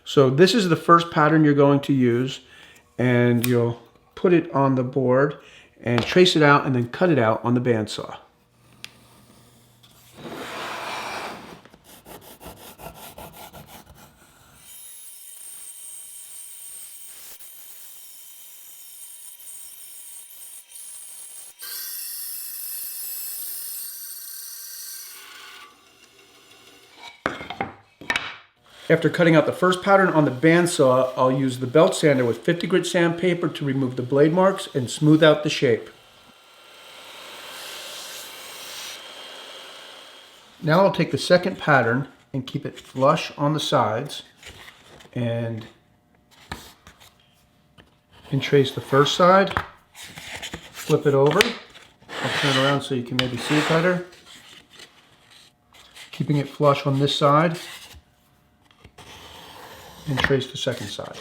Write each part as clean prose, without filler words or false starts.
So this is the first pattern you're going to use, and you'll put it on the board and trace it out and then cut it out on the bandsaw. After cutting out the first pattern on the bandsaw, I'll use the belt sander with 50 grit sandpaper to remove the blade marks and smooth out the shape. Now I'll take the second pattern and keep it flush on the sides and trace the first side, flip it over, I'll turn it around so you can maybe see it better, keeping it flush on this side, and trace the second side.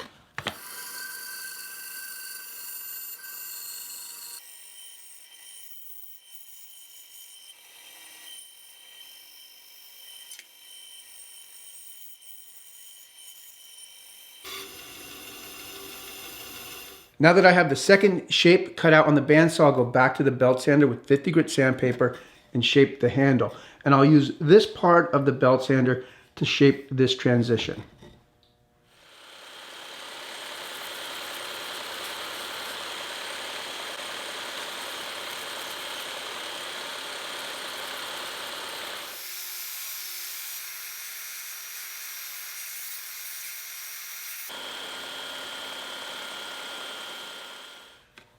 Now that I have the second shape cut out on the bandsaw, I'll go back to the belt sander with 50 grit sandpaper and shape the handle. And I'll use this part of the belt sander to shape this transition.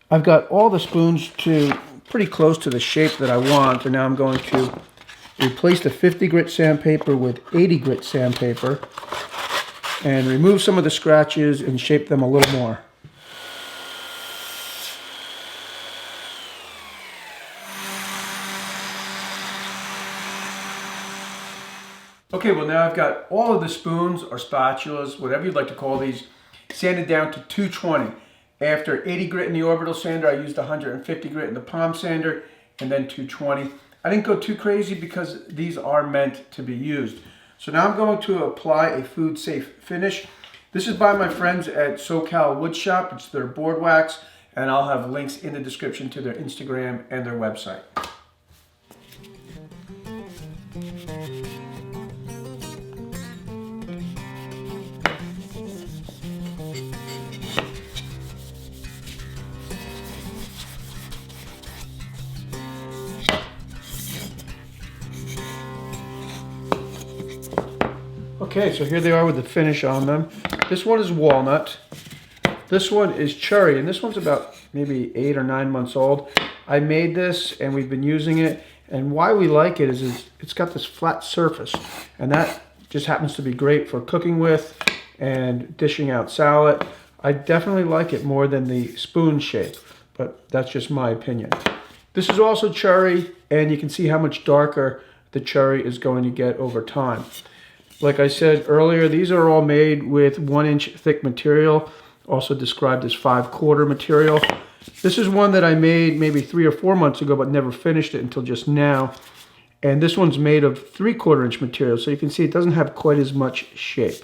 I've got all the spoons to pretty close to the shape that I want, and now I'm going to replace the 50 grit sandpaper with 80 grit sandpaper and remove some of the scratches and shape them a little more. Okay, well now I've got all of the spoons or spatulas, whatever you'd like to call these, sanded down to 220. After 80 grit in the orbital sander, I used 150 grit in the palm sander, and then 220. I didn't go too crazy because these are meant to be used. So now I'm going to apply a food safe finish. This is by my friends at SoCal Wood Shop. It's their board wax, and I'll have links in the description to their Instagram and their website. Okay, so here they are with the finish on them. This one is walnut. This one is cherry, and this one's about maybe 8 or 9 months old. I made this, and we've been using it, and why we like it is it's got this flat surface, and that just happens to be great for cooking with and dishing out salad. I definitely like it more than the spoon shape, but that's just my opinion. This is also cherry, and you can see how much darker the cherry is going to get over time. Like I said earlier, these are all made with 1-inch thick material, also described as 5/4 material. This is one that I made maybe 3 or 4 months ago, but never finished it until just now. And this one's made of 3/4 inch material, so you can see it doesn't have quite as much shape.